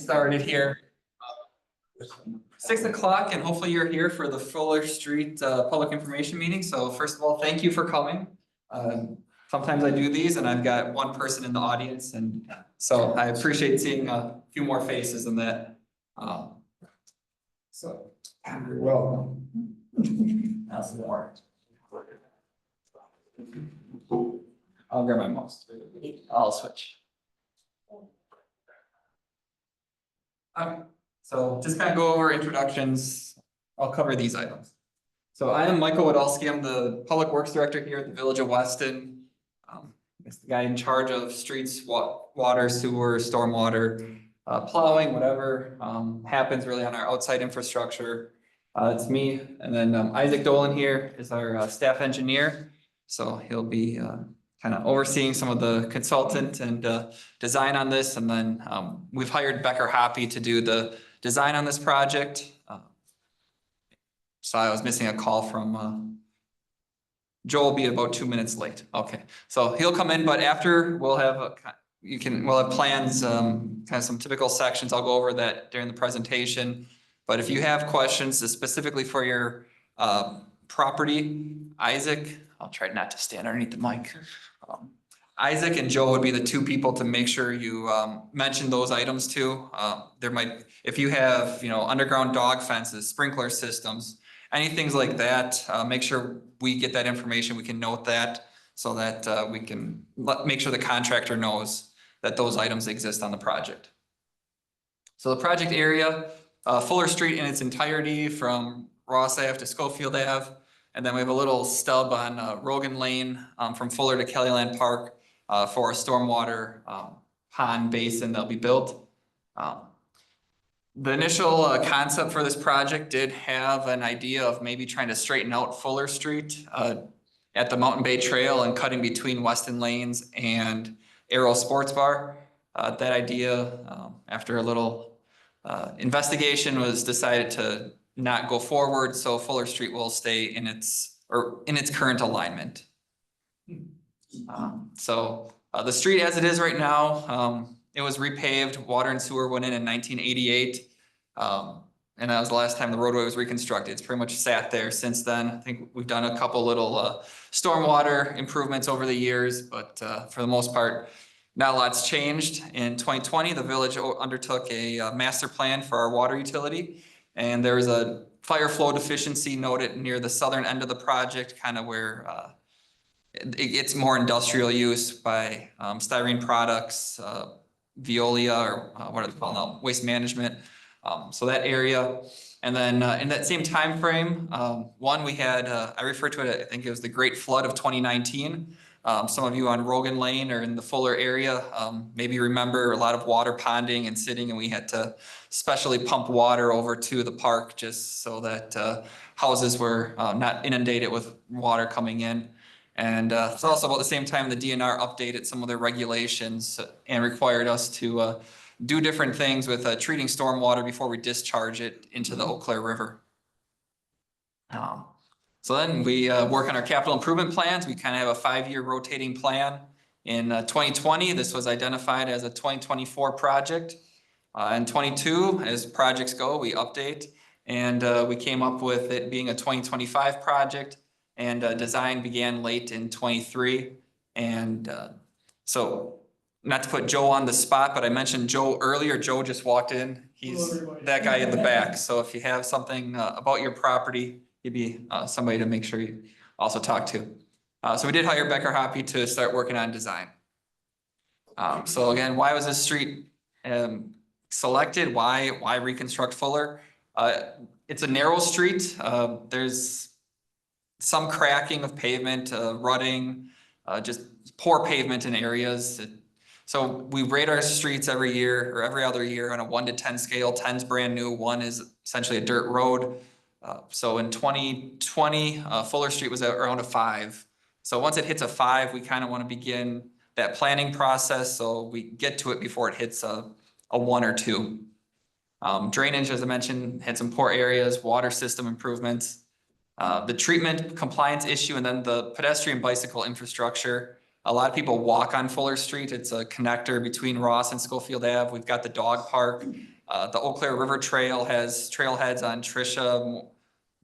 started here. 6 o'clock, and hopefully you're here for the Fuller Street Public Information Meeting. So first of all, thank you for coming. Sometimes I do these and I've got one person in the audience, and so I appreciate seeing a few more faces than that. So you're welcome. That's more. I'll grab my mouse. I'll switch. So just kind of go over introductions. I'll cover these items. So I am Michael Wadolski. I'm the Public Works Director here at the Village of Weston. It's the guy in charge of streets, water, sewer, stormwater, plowing, whatever happens really on our outside infrastructure. It's me, and then Isaac Dolan here is our staff engineer. So he'll be kind of overseeing some of the consultant and design on this. And then we've hired Becker Hoppy to do the design on this project. So I was missing a call from Joel. Will be about 2 minutes late. Okay, so he'll come in, but after we'll have we'll have plans, kind of some typical sections. I'll go over that during the presentation. But if you have questions specifically for your property, Isaac, I'll try not to stand underneath the mic. Isaac and Joe would be the two people to make sure you mention those items to. There might, if you have, underground dog fences, sprinkler systems, anything like that, make sure we get that information. We can note that so that we can make sure the contractor knows that those items exist on the project. So the project area, Fuller Street in its entirety from Ross Ave to Schofield Ave. And then we have a little stub on Rogan Lane from Fuller to Kellyland Park for a stormwater pond basin that'll be built. The initial concept for this project did have an idea of maybe trying to straighten out Fuller Street at the Mountain Bay Trail and cutting between Weston Lanes and Arrow Sports Bar. That idea, after a little investigation, was decided to not go forward, so Fuller Street will stay in its current alignment. So the street as it is right now, it was repaved. Water and sewer went in 1988, and that was the last time the roadway was reconstructed. It's pretty much sat there since then. I think we've done a couple little stormwater improvements over the years, but for the most part, not a lot's changed. In 2020, the village undertook a master plan for our water utility. And there was a fire flow deficiency noted near the southern end of the project, kind of where it gets more industrial use by styrene products, Veolia, or what are they called now, waste management. So that area. And then in that same time frame, we had, I refer to it, I think it was the Great Flood of 2019. Some of you on Rogan Lane or in the Fuller area maybe remember a lot of water ponding and sitting, and we had to specially pump water over to the park just so that houses were not inundated with water coming in. And it's also about the same time the DNR updated some of their regulations and required us to do different things with treating stormwater before we discharge it into the Eau Claire River. So then we work on our capital improvement plans. We kind of have a 5-year rotating plan. In 2020, this was identified as a 2024 project. In 22, as projects go, we update, and we came up with it being a 2025 project, and design began late in 23. And so not to put Joe on the spot, but I mentioned Joe earlier. Joe just walked in. He's that guy in the back. So if you have something about your property, he'd be somebody to make sure you also talk to. So we did hire Becker Hoppy to start working on design. So again, why was this street selected? Why reconstruct Fuller? It's a narrow street. There's some cracking of pavement, rutting, just poor pavement in areas. So we rate our streets every year or every other year on a 1 to 10 scale. 10's brand new, 1 is essentially a dirt road. So in 2020, Fuller Street was at around a 5. So once it hits a 5, we kind of want to begin that planning process so we get to it before it hits a 1 or 2. Drainage, as I mentioned, had some poor areas, water system improvements, the treatment compliance issue, and then the pedestrian bicycle infrastructure. A lot of people walk on Fuller Street. It's a connector between Ross and Schofield Ave. We've got the dog park. The Eau Claire River Trail has trailheads on Tricia,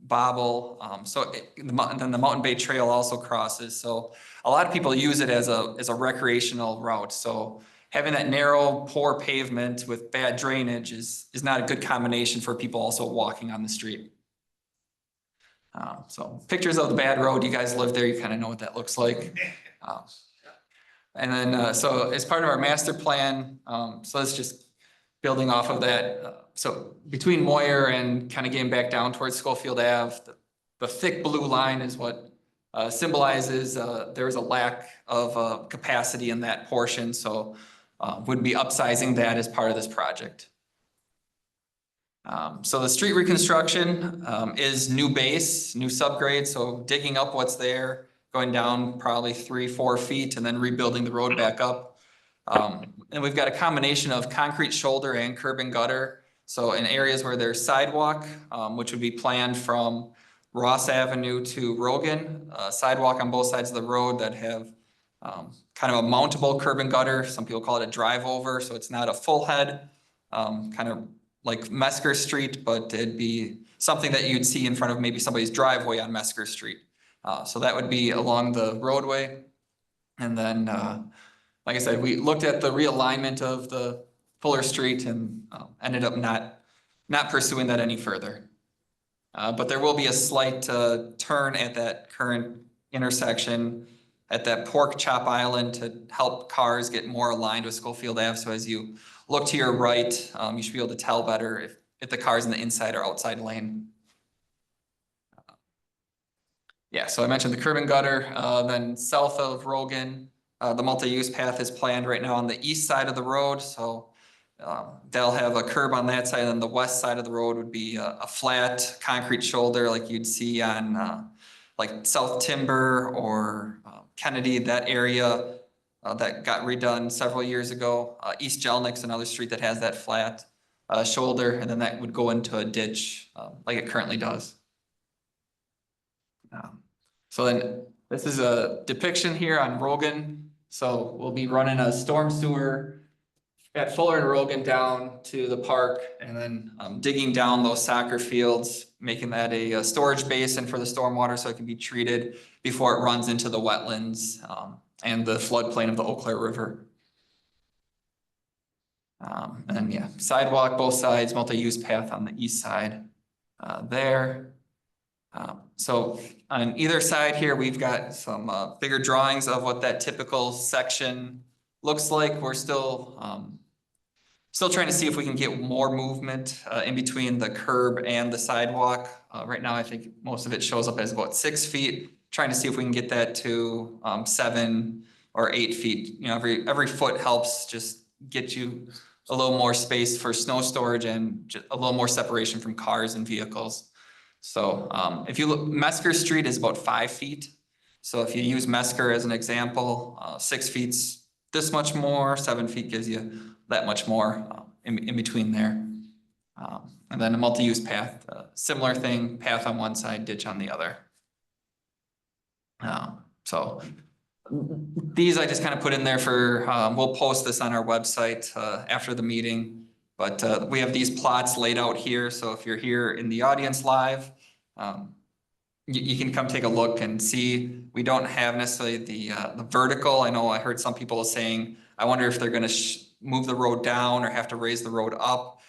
Bobble. And then the Mountain Bay Trail also crosses. So a lot of people use it as a recreational route. So having that narrow, poor pavement with bad drainage is not a good combination for people also walking on the street. So pictures of the bad road, you guys live there, you kind of know what that looks like. And then, so as part of our master plan, so that's just building off of that. So between Moyer and kind of getting back down towards Schofield Ave, the thick blue line is what symbolizes there's a lack of capacity in that portion. So would be upsizing that as part of this project. So the street reconstruction is new base, new subgrade. So digging up what's there, going down probably 3-4 feet and then rebuilding the road back up. And we've got a combination of concrete shoulder and curb and gutter. So in areas where there's sidewalk, which would be planned from Ross Avenue to Rogan, sidewalk on both sides of the road that have kind of a mountable curb and gutter. Some people call it a drive over. So it's not a full head, kind of like Mesker Street, but it'd be something that you'd see in front of maybe somebody's driveway on Mesker Street. So that would be along the roadway. And then, like I said, we looked at the realignment of the Fuller Street and ended up not pursuing that any further. But there will be a slight turn at that current intersection at that pork chop island to help cars get more aligned with Schofield Ave. So as you look to your right, you should be able to tell better if the car's in the inside or outside lane. Yeah, so I mentioned the curb and gutter. Then south of Rogan, the multi-use path is planned right now on the east side of the road. So they'll have a curb on that side, and the west side of the road would be a flat concrete shoulder like you'd see on like South Timber or Kennedy, that area that got redone several years ago. East Jelnick's another street that has that flat shoulder, and then that would go into a ditch like it currently does. So then this is a depiction here on Rogan. So we'll be running a storm sewer at Fuller and Rogan down to the park, and then digging down those soccer fields, making that a storage basin for the stormwater so it can be treated before it runs into the wetlands and the floodplain of the Eau Claire River. And yeah, sidewalk both sides, multi-use path on the east side there. So on either side here, we've got some bigger drawings of what that typical section looks like. We're still trying to see if we can get more movement in between the curb and the sidewalk. Right now, I think most of it shows up as about 6 feet. Trying to see if we can get that to 7 or 8 feet. You know, every foot helps just get you a little more space for snow storage and just a little more separation from cars and vehicles. So if you look, Mesker Street is about 5 feet. So if you use Mesker as an example, 6 feet's this much more, 7 feet gives you that much more in between there. And then a multi-use path, similar thing, path on one side, ditch on the other. So these I just kind of put in there for, we'll post this on our website after the meeting. But we have these plots laid out here. So if you're here in the audience live, you can come take a look and see. We don't have necessarily the vertical. I know I heard some people saying, I wonder if they're going to move the road down or have to raise the road up.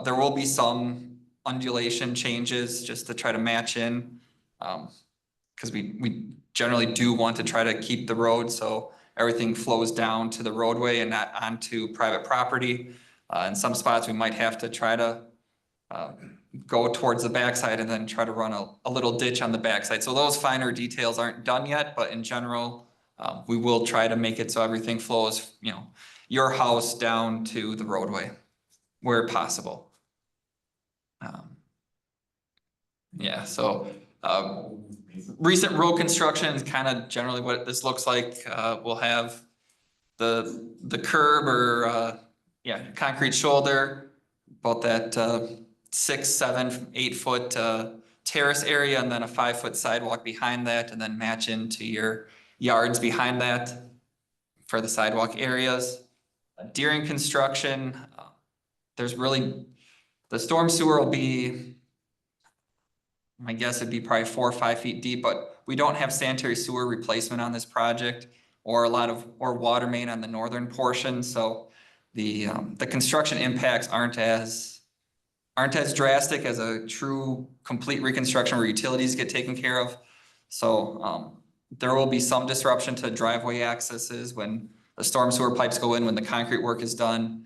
There will be some undulation changes just to try to match in, because we generally do want to try to keep the road so everything flows down to the roadway and not onto private property. In some spots, we might have to try to go towards the backside and then try to run a little ditch on the backside. So those finer details aren't done yet, but in general, we will try to make it so everything flows, you know, your house down to the roadway where possible. Yeah, so recent road construction is kind of generally what this looks like. We'll have the curb or concrete shoulder, about that 6, 7, 8 foot terrace area, and then a 5 foot sidewalk behind that, and then match into your yards behind that. for the sidewalk areas. During construction, there's really, the storm sewer will be, my guess it'd be probably 4 or 5 feet deep, but we don't have sanitary sewer replacement on this project or water main on the northern portion. So the construction impacts aren't as drastic as a true complete reconstruction where utilities get taken care of. So there will be some disruption to driveway accesses when the storm sewer pipes go in, when the concrete work is done.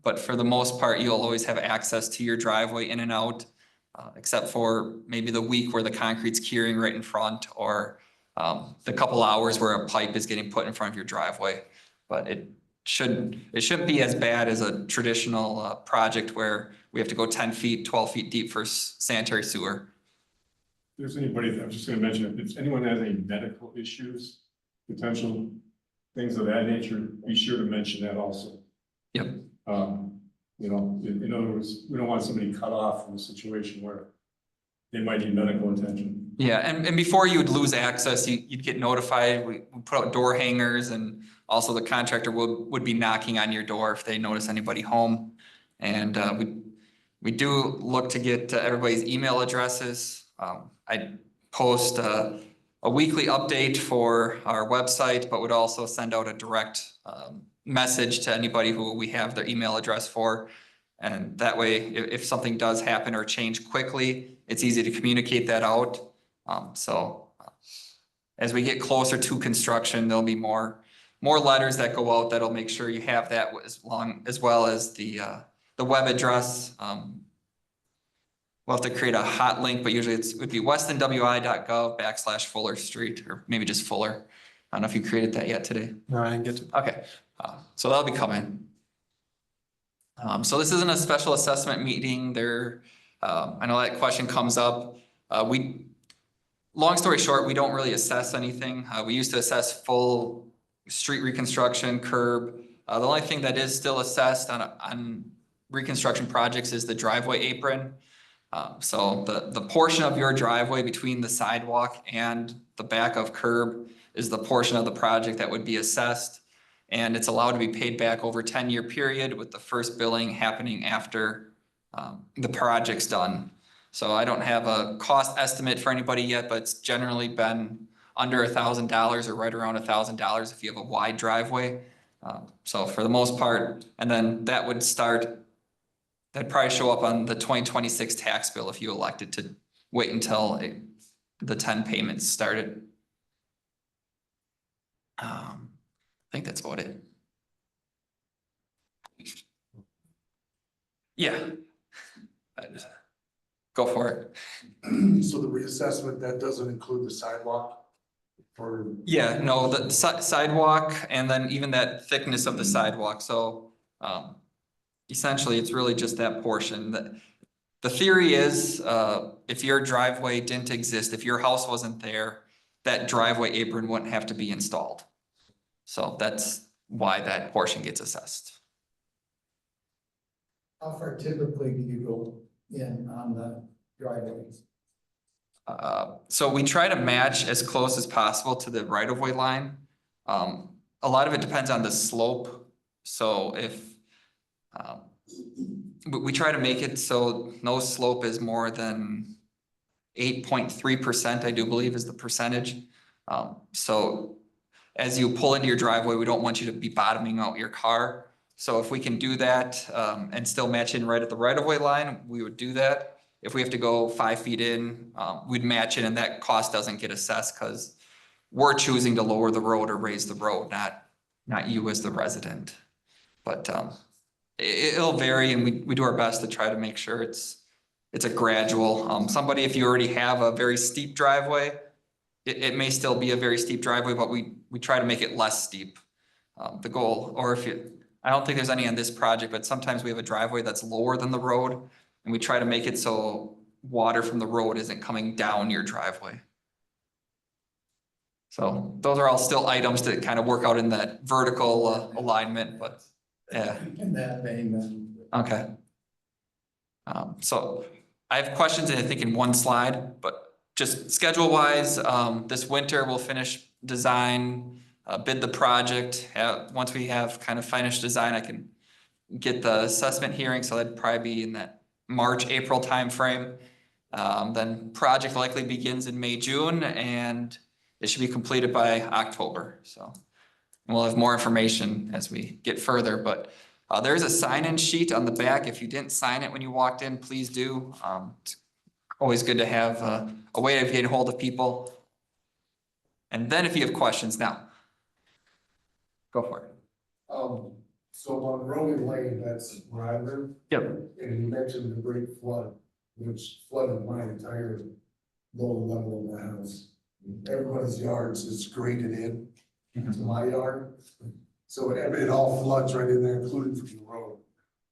But for the most part, you'll always have access to your driveway in and out, except for maybe the week where the concrete's curing right in front, or the couple hours where a pipe is getting put in front of your driveway. But it shouldn't be as bad as a traditional project where we have to go 10 feet, 12 feet deep for sanitary sewer. If there's anybody, I'm just gonna mention, if anyone has any medical issues, potential things of that nature, be sure to mention that also. Yep. You know, in other words, we don't want somebody cut off from a situation where they might need medical attention. Yeah, and before you would lose access, you'd get notified. We put out door hangers, and also the contractor would be knocking on your door if they notice anybody home. And we do look to get everybody's email addresses. I post a weekly update for our website, but would also send out a direct message to anybody who we have their email address for. And that way, if something does happen or change quickly, it's easy to communicate that out. So as we get closer to construction, there'll be more letters that go out that'll make sure you have that as well as the web address. We'll have to create a hot link, but usually it would be westonwi.gov/Fuller Street, or maybe just Fuller. I don't know if you created that yet today. No, I didn't get to. Okay, so that'll be coming. So this isn't a special assessment meeting. I know that question comes up. Long story short, we don't really assess anything. We used to assess full street reconstruction, curb. The only thing that is still assessed on reconstruction projects is the driveway apron. So the portion of your driveway between the sidewalk and the back of curb is the portion of the project that would be assessed. And it's allowed to be paid back over a 10-year period, with the first billing happening after the project's done. So I don't have a cost estimate for anybody yet, but it's generally been under $1,000 or right around $1,000 if you have a wide driveway. So for the most part, and then that'd probably show up on the 2026 tax bill if you elected to wait until the 10 payments started. I think that's about it. Yeah. Go for it. So the reassessment, that doesn't include the sidewalk? Yeah, no, the sidewalk, and then even that thickness of the sidewalk. So essentially, it's really just that portion. The theory is if your driveway didn't exist, if your house wasn't there, that driveway apron wouldn't have to be installed. So that's why that portion gets assessed. How far typically do you go in on the driveways? So we try to match as close as possible to the right-of-way line. A lot of it depends on the slope. So if we try to make it so no slope is more than 8.3%, I do believe is the percentage. So as you pull into your driveway, we don't want you to be bottoming out your car. So if we can do that and still match in right at the right-of-way line, we would do that. If we have to go 5 feet in, we'd match it, and that cost doesn't get assessed because we're choosing to lower the road or raise the road, not you as the resident. But it'll vary, and we do our best to try to make sure it's a gradual. Somebody, if you already have a very steep driveway, it may still be a very steep driveway, but we try to make it less steep. The goal, or I don't think there's any on this project, but sometimes we have a driveway that's lower than the road, and we try to make it so water from the road isn't coming down your driveway. So those are all still items to kind of work out in that vertical alignment, but yeah. In that vein, then. Okay. So I have questions, I think, in one slide, but just schedule wise, this winter we'll finish design. bid the project. Once we have kind of finished design, I can get the assessment hearing, so that'd probably be in that March, April timeframe. Then project likely begins in May, June, and it should be completed by October, so. We'll have more information as we get further, but there's a sign-in sheet on the back. If you didn't sign it when you walked in, please do. It's always good to have a way of getting hold of people. And then if you have questions now, go for it. So on Roman Lane, that's where I live, Yep. and you mentioned the great flood, which flooded my entire lower level of the house. Everybody's yards is graded in to my yard. So it all floods right in there, including from the road.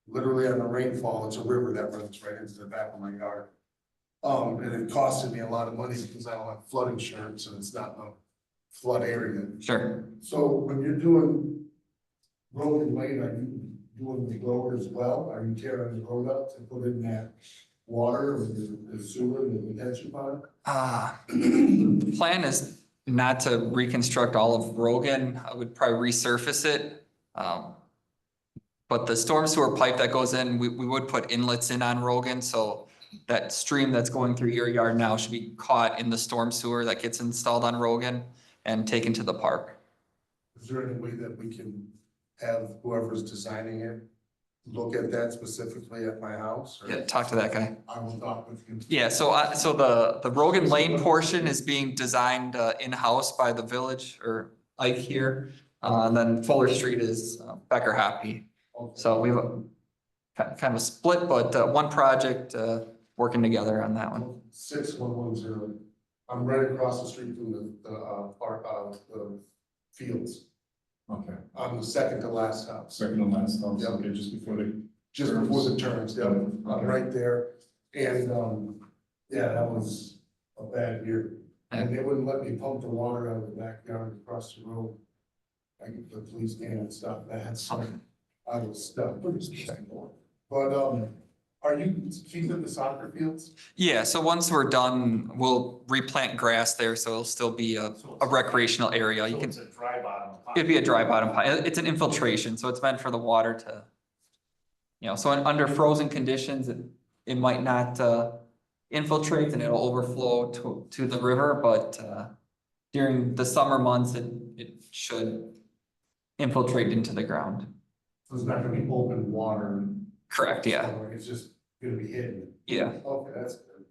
Literally on the rainfall, it's a river that runs right into the back of my yard. And it costed me a lot of money because I don't have flood insurance and it's not a flood area. Sure. So when you're doing road and lane, are you doing the road as well? Are you tearing the road up to put in that water or the sewer and the detention pond? The plan is not to reconstruct all of Rogan. I would probably resurface it. But the storm sewer pipe that goes in, we would put inlets in on Rogan, so that stream that's going through your yard now should be caught in the storm sewer that gets installed on Rogan and taken to the park. Is there any way that we can have whoever's designing it look at that specifically at my house? Or Yeah, talk to that guy. I will talk with him. Yeah, so the Rogan Lane portion is being designed in-house by the village or Ike here. And then Fuller Street is Becker Hoppy. So we have kind of a split, but one project working together on that one. 6110. I'm right across the street from the park, the fields. Okay, I'm the second to last house. second and last house, Yep. okay, just before they. Just before the turns, yeah, I'm Okay. right there, and, yeah, that was a bad year. And they wouldn't let me pump the water out of the backyard across the road. I get the police came and stopped that, so I was stuck. But, are you keeping the soccer fields? Yeah, so once we're done, we'll replant grass there, so it'll still be a recreational area. You can, a dry bottom. it'd be a dry bottom pond. It's an infiltration, so it's meant for the water to, so under frozen conditions, it might not infiltrate and it'll overflow to the river, but during the summer months, it should infiltrate into the ground. So it's not gonna be open water. Correct, yeah, So it's just gonna be hidden. yeah. Okay, that's good.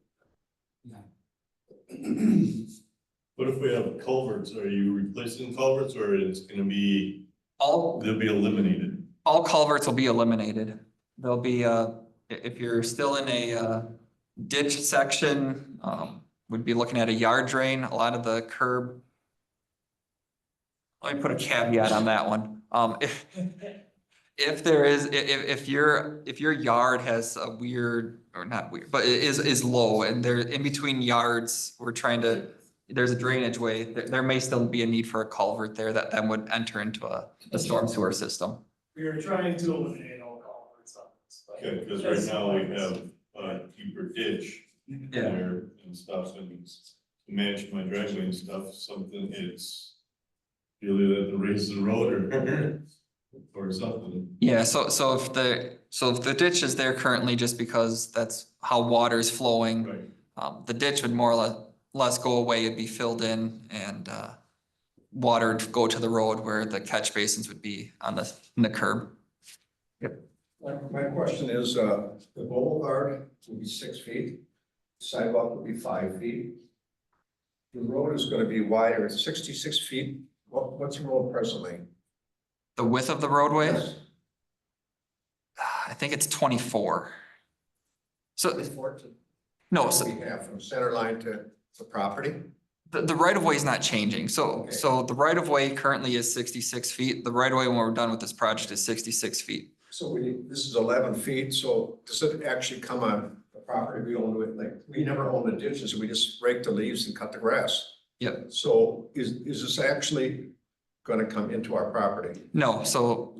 What if we have culverts? Are you replacing culverts or it's gonna be, All they'll be eliminated? culverts will be eliminated. There'll be if you're still in a ditch section, would be looking at a yard drain, a lot of the curb. Let me put a caveat on that one. If there is, if your yard has a weird, or not weird, but it is low and there in between yards, there's a drainage way, there may still be a need for a culvert there that then would enter into a storm sewer system. We are trying to eliminate all culverts on this. but Okay, because right now we have a deeper ditch Yeah. there and stuff, and to match my driveway and stuff, something it's really that the raise the road or something. Yeah, so if the ditch is there currently just because that's how water is flowing, Right. the ditch would more or less go away, it'd be filled in and water would go to the road where the catch basins would be in the curb. My question is, the boulevard will be 6 feet, sidewalk will be 5 feet. The road is gonna be wider, it's 66 feet. What's the road presently? The width of the roadway, Yes. I think it's 24. So, 24 to no, so we have from center line to the property. the right of way is not changing. So, Okay. so the right of way currently is 66 feet. The right of way when we're done with this project is 66 feet. So this is 11 feet, so does it actually come on the property we own with, like, we never own the ditches, so we just rake the leaves and cut the grass. Yep. So is this actually gonna come into our property? No, so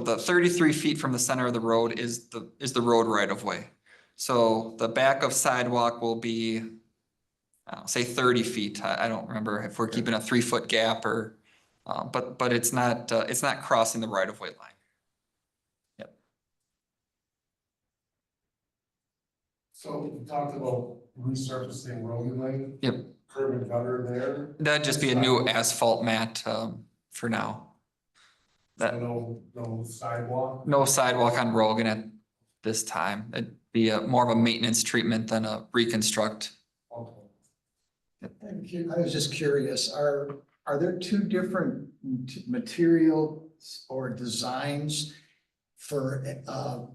the 33 feet from the center of the road is the road right of way. So the back of sidewalk will be, say 30 feet. I don't remember if we're keeping a 3-foot gap or But it's not crossing the right of way line. So we talked about resurfacing Rogan Lane. Yep. Curb and gutter there. That'd just be a new asphalt mat, for now. So no sidewalk. No sidewalk on Rogan at this time. It'd be more of a maintenance treatment than a reconstruct. Okay. I was just curious, are there two different materials or designs for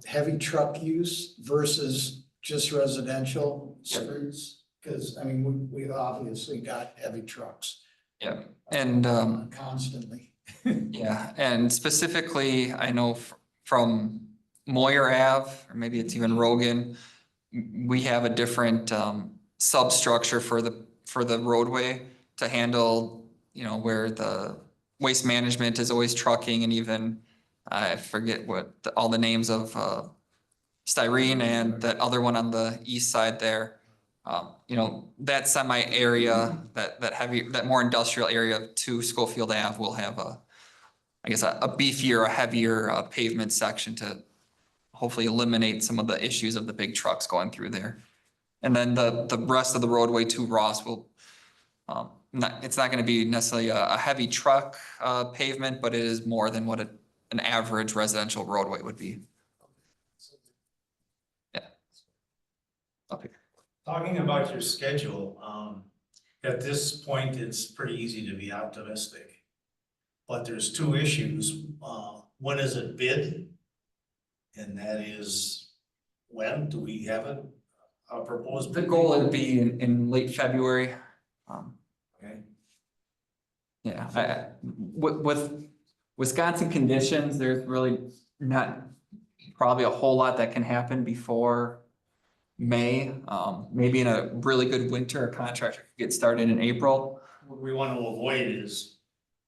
heavy truck use versus just residential streets? Because, I mean, we've obviously got heavy trucks. Yeah, and Constantly. yeah, and specifically, I know from Moyer Ave, or maybe it's even Rogan, we have a different substructure for the roadway to handle, where the waste management is always trucking, and even I forget what all the names of styrene and that other one on the east side there. That semi area, that more industrial area to Schofield Ave will have a beefier, a heavier pavement section to hopefully eliminate some of the issues of the big trucks going through there. And then the rest of the roadway to Ross will, it's not gonna be necessarily a heavy truck pavement, but it is more than what an average residential roadway would be. Yeah. Okay. Talking about your schedule, at this point, it's pretty easy to be optimistic. But there's two issues. When is it bid? And that is, when do we have it? Proposed? The goal would be in late February. Okay. Yeah, with Wisconsin conditions, there's really not probably a whole lot that can happen before May. Maybe in a really good winter, a contractor could get started in April. What we want to avoid is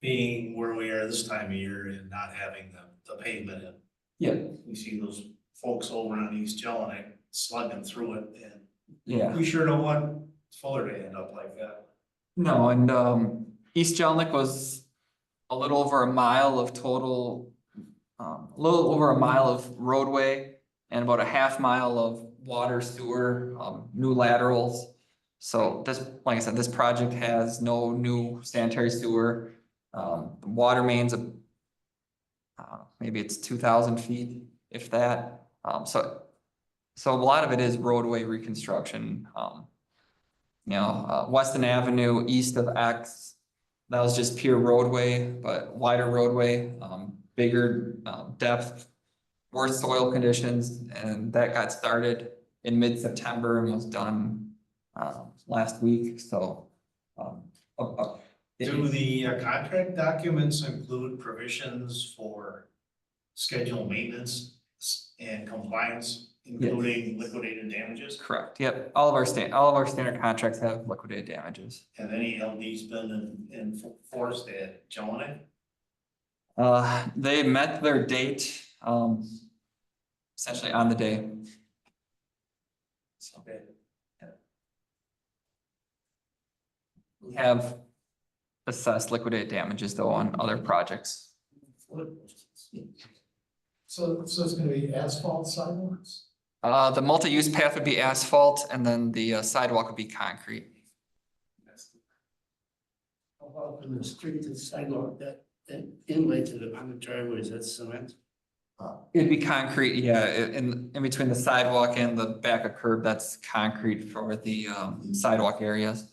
being where we are this time of year and not having the pavement in. Yeah. We see those folks over on East Jelinek slugging through it, and Yeah. we sure don't want Fuller to end up like that. No, and East Jelinek was a little over a mile of total, a little over a mile of roadway and about a half mile of water sewer, new laterals. So this, like I said, this project has no new sanitary sewer. The water mains, maybe it's 2,000 feet, if that. So a lot of it is roadway reconstruction. Weston Avenue east of X, that was just pure roadway, but wider roadway, bigger depth, worse soil conditions, and that got started in mid-September and was done last week. So Do the contract documents include provisions for scheduled maintenance and compliance, including liquidated damages? correct. Yep. All of our standard contracts have liquidated damages. Have any LDs been enforced at Jelinek? They met their date, essentially on the day. So Okay. we have assessed liquidated damages though on other projects. So it's gonna be asphalt sidewalks? The multi-use path would be asphalt and then the sidewalk would be concrete. How about from the street to the sidewalk, that inlay to the public driveway, is that cement? It'd be concrete, yeah, in between the sidewalk and the back of curb, that's concrete for the sidewalk areas.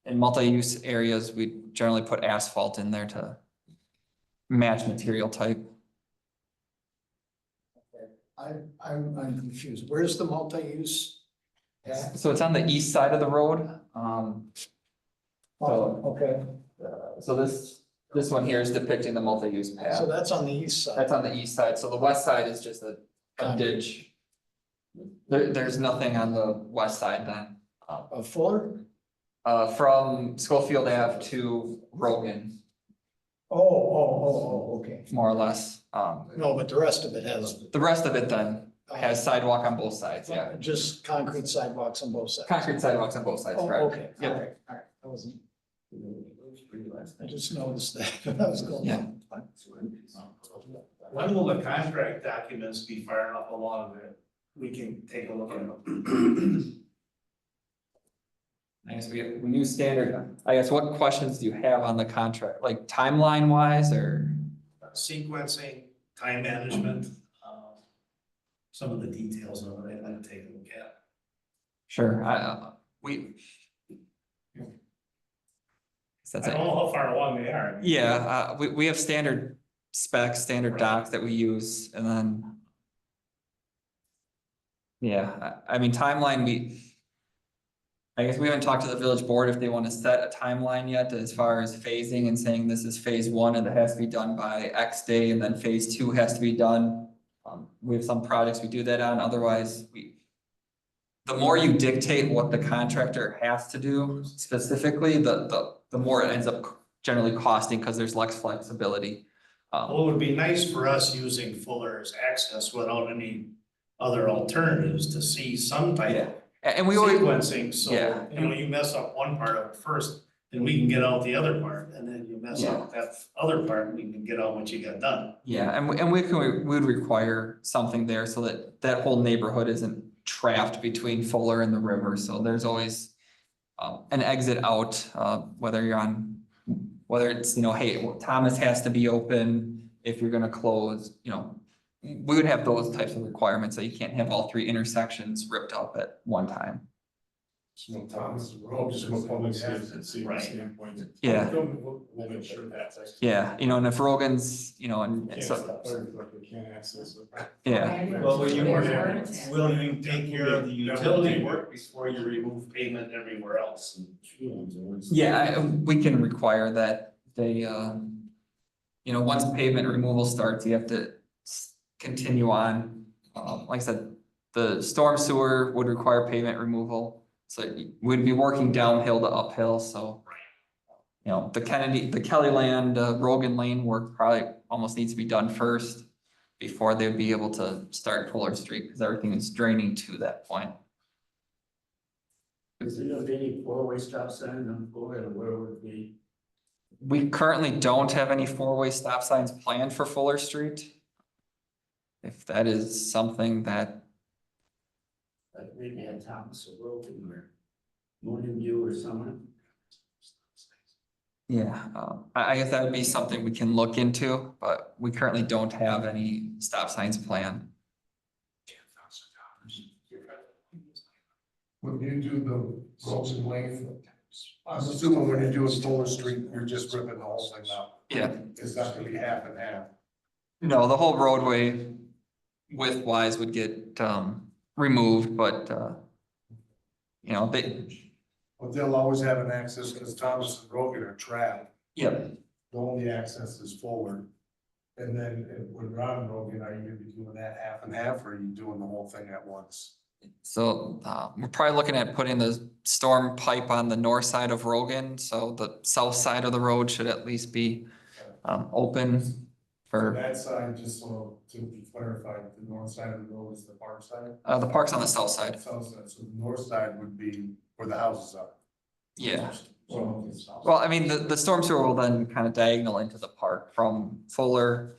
In multi-use areas, we generally put asphalt in there to match material type. I'm confused. Where's the multi-use? at? So it's on the east side of the road. Okay, So this one here is depicting the multi-use so path. that's on the east side. That's on the east side. So the west side is just a ditch. There's nothing on the west side then. Of Fuller? From Schofield Ave to Rogan, Okay. more or less. No, but the rest of it has. The rest of it then has sidewalk on both sides, yeah. Just concrete sidewalks on both sides. Concrete sidewalks on both sides, Oh, correct? okay, Yep. all right. I wasn't. I just noticed that when I was going. Yeah. When will the contract documents be fired up along that we can take a look at them? I guess we new standard, I guess what questions do you have on the contract, like timeline wise or? Sequencing, time management, some of the details of it, I'd like to take a look at. Sure, we. That's I it. don't know how far along they are. Yeah, we have standard specs, standard docs that we use, and then. Yeah, I mean, timeline, I guess we haven't talked to the village board if they want to set a timeline yet as far as phasing and saying this is phase one and it has to be done by X day and then phase two has to be done. We have some projects we do that on, otherwise the more you dictate what the contractor has to do specifically, the more it ends up generally costing because there's less flexibility. Well, it would be nice for us using Fuller's access without any other alternatives to see some type Yeah. of And we always, sequencing, so, yeah. you know, you mess up one part of it first, then we can get out the other part, and then you mess up that other part, we can get out what you got done. yeah, and we would require something there so that that whole neighborhood isn't trapped between Fuller and the river, so there's always an exit out, whether it's, you know, hey, well, Thomas has to be open if you're gonna close, you know. We would have those types of requirements that you can't have all three intersections ripped up at one time. So Thomas Road, just from a public safety Right. standpoint. Yeah. We'll make sure that's. Yeah, you know, and if Rogan's, you know, and Can't so, stop fire truck, we can't access it. yeah, Well, will you take care of the utility work before you remove pavement everywhere else? yeah, we can require that they, you know, once pavement removal starts, you have to continue on. Like I said, the storm sewer would require pavement removal, so we'd be working downhill to uphill, so. You know, the Kelly Land, Rogan Lane work probably almost needs to be done first before they'd be able to start Fuller Street, because everything is draining to that point. Is there gonna be any four-way stop sign on Fuller, or where would it be? We currently don't have any four-way stop signs planned for Fuller Street. If that is something that, Like maybe at Thomas or Rogan or Morning View or somewhere? yeah, I guess that would be something we can look into, but we currently don't have any stop signs planned. When you do the Rosen Lane, I'm assuming when you do a Fuller Street, you're just ripping the whole thing out. Yeah, It's not gonna be half and half. no, the whole roadway width-wise would get removed, but you know, But they'll always have an access, because Thomas and Rogan are trapped. yep. The only access is forward. And then when Ron and Rogan, are you gonna be doing that half and half, or are you doing the whole thing at once? So we're probably looking at putting the storm pipe on the north side of Rogan, so the south side of the road should at least be open For for, that side, just so to be clarified, the north side of the road is the park side? the park's on the south side. South side, so the north side would be where the houses are. Yeah, So, well, I mean, the storm sewer will then kind of diagonal into the park from Fuller.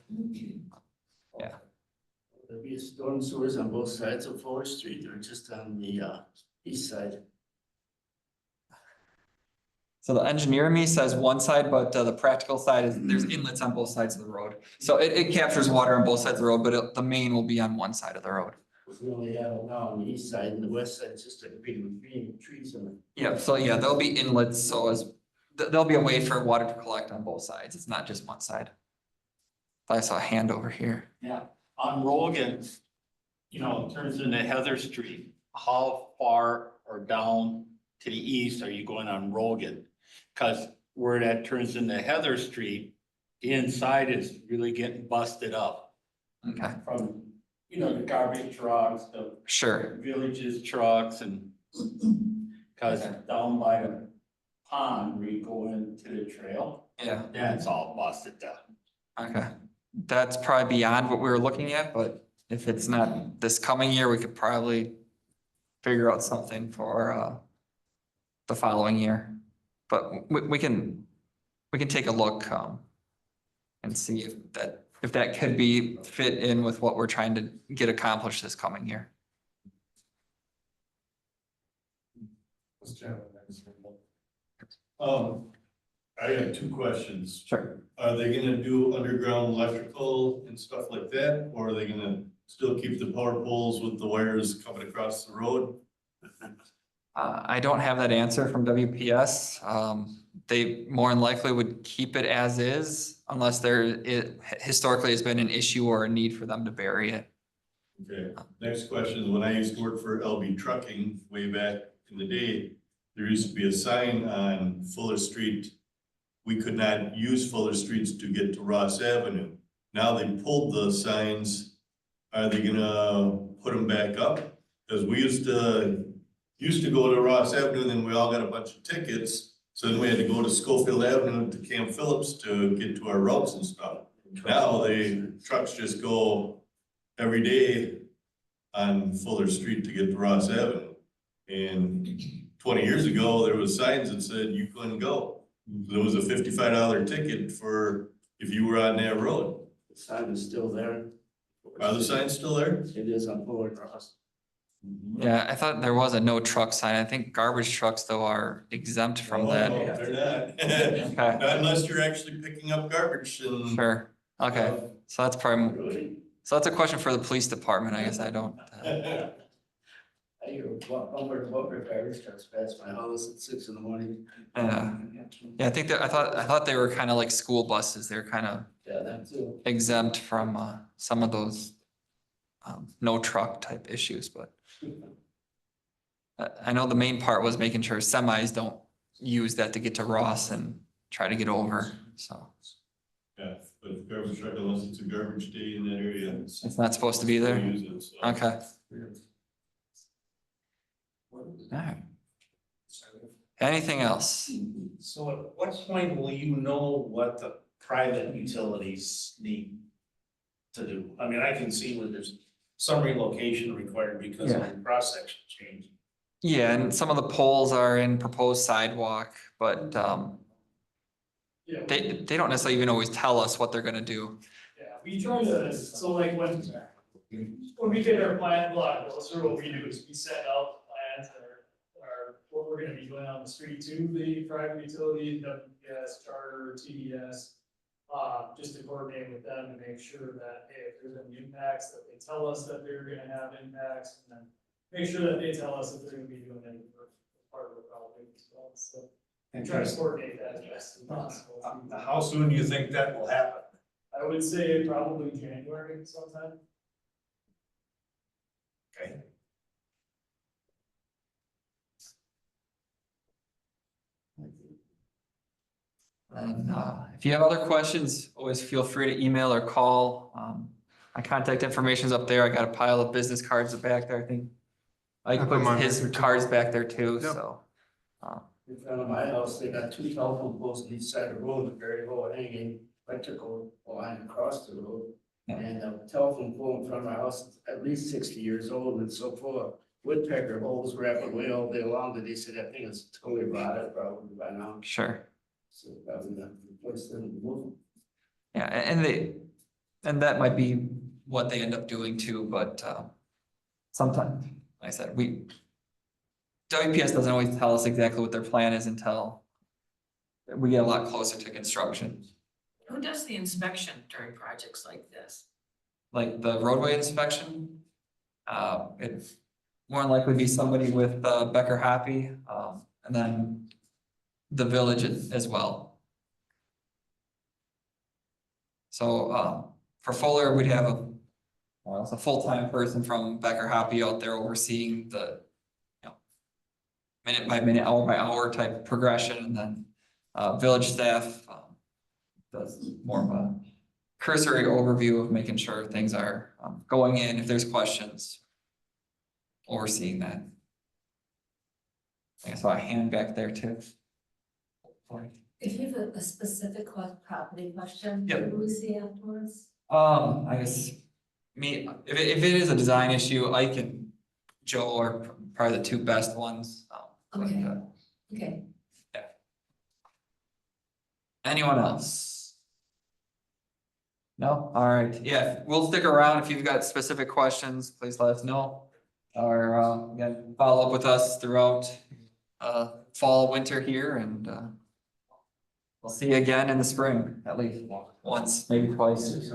There'll be storm sewers on both sides of Fuller Street or just on the east side? So the engineer in me says one side, but the practical side is there's inlets on both sides of the road. So it captures water on both sides of the road, but the main will be on one side of the road. We only have it now on the east side, and the west side is just a big green trees on it. Yeah, so yeah, there'll be inlets, so there'll be a way for water to collect on both sides. It's not just one side. I saw a hand over here. Yeah, on Rogan, you know, it turns into Heather Street. How far or down to the east are you going on Rogan? Cause where that turns into Heather Street, the inside is really getting busted up Okay, from, you know, the garbage trucks, the sure. villages trucks and cause down by the pond where you go into the trail, Yeah, that's all busted down. okay. That's probably beyond what we were looking at, but if it's not this coming year, we could probably figure out something for the following year. But we can, we can take a look, and see if that could be fit in with what we're trying to get accomplished this coming year. I have two questions. Sure. Are they gonna do underground electrical and stuff like that, or are they gonna still keep the power poles with the wires coming across the road? I don't have that answer from WPS. They more than likely would keep it as is unless it historically has been an issue or a need for them to bury it. Okay, next question is, when I used to work for LB Trucking way back in the day, there used to be a sign on Fuller Street. We could not use Fuller Streets to get to Ross Avenue. Now they pulled the signs. Are they gonna put them back up? Because we used to go to Ross Avenue, and then we all got a bunch of tickets. So then we had to go to Schofield Avenue to Camp Phillips to get to our routes and stuff. Now the trucks just go every day on Fuller Street to get to Ross Avenue. And 20 years ago, there was signs that said you couldn't go. There was a $55 ticket for if you were on that road. The sign is still there. Are the signs still there? It is on Fuller Cross. Yeah, I thought there was a no truck sign. I think garbage trucks though are exempt from Oh, that. no, they're not. Okay, Not unless you're actually picking up garbage and. sure. Okay, so that's probably, Really? so that's a question for the police department. I guess I don't. I hear bumper garbage trucks pass my house at 6 a.m. Yeah, I think that, I thought they were kind of like school buses. They're kind of Yeah, that too. exempt from some of those no truck type issues, but I know the main part was making sure semis don't use that to get to Ross and try to get over, so. Yeah, but garbage truck, unless it's a garbage day in that area. It's not supposed to be there? Use it, so. Okay. Alright. Anything else? So at what point will you know what the private utilities need to do? I mean, I can see where there's some relocation required because of the cross-section change. Yeah, and some of the poles are in proposed sidewalk, but Yeah, they don't necessarily even always tell us what they're gonna do. yeah, we try to, so like when we get our plan, block, those are what we do is we send out plans or what we're gonna be doing on the street to the private utility, WPS, Charter, TDS. Just to coordinate with them to make sure that, hey, if there's any impacts, that they tell us that they're gonna have impacts, and then make sure that they tell us if they're gonna be doing any part of the project as well, so. And try to coordinate that as best as possible. How soon do you think that will happen? I would say probably January sometime. Okay. And if you have other questions, always feel free to email or call. My contact information is up there. I got a pile of business cards back there, I think. I put his cards back there too, so. In front of my house, they got 2 telephone poles on each side of the road, very low hanging electrical line across the road. Yeah. And the telephone pole in front of my house is at least 60 years old and so full of woodpecker holes wrapping away all day long that they said that thing is totally rotted probably by now. Sure. So that was the place to move. Yeah, and that might be what they end up doing too, but sometimes, like I said, WPS doesn't always tell us exactly what their plan is until we get a lot closer to construction. Who does the inspection during projects like this? Like the roadway inspection, it'd more than likely be somebody with Becker Happy, and then the village as well. So for Fuller, we'd have it's a full-time person from Becker Happy out there overseeing the minute by minute, hour by hour type progression, and then village staff does more of a cursory overview of making sure things are going in, if there's questions, overseeing that. I saw a hand back there too. If you have a specific property question, Yep. who do we see afterwards? I guess if it is a design issue, Ike and Joe are probably the two best ones. Okay. Okay, Anyone else? No? All right, yeah, we'll stick around. If you've got specific questions, please let us know. Or, again, follow up with us throughout, fall, winter here, and, we'll see you again in the spring, at least once, maybe twice.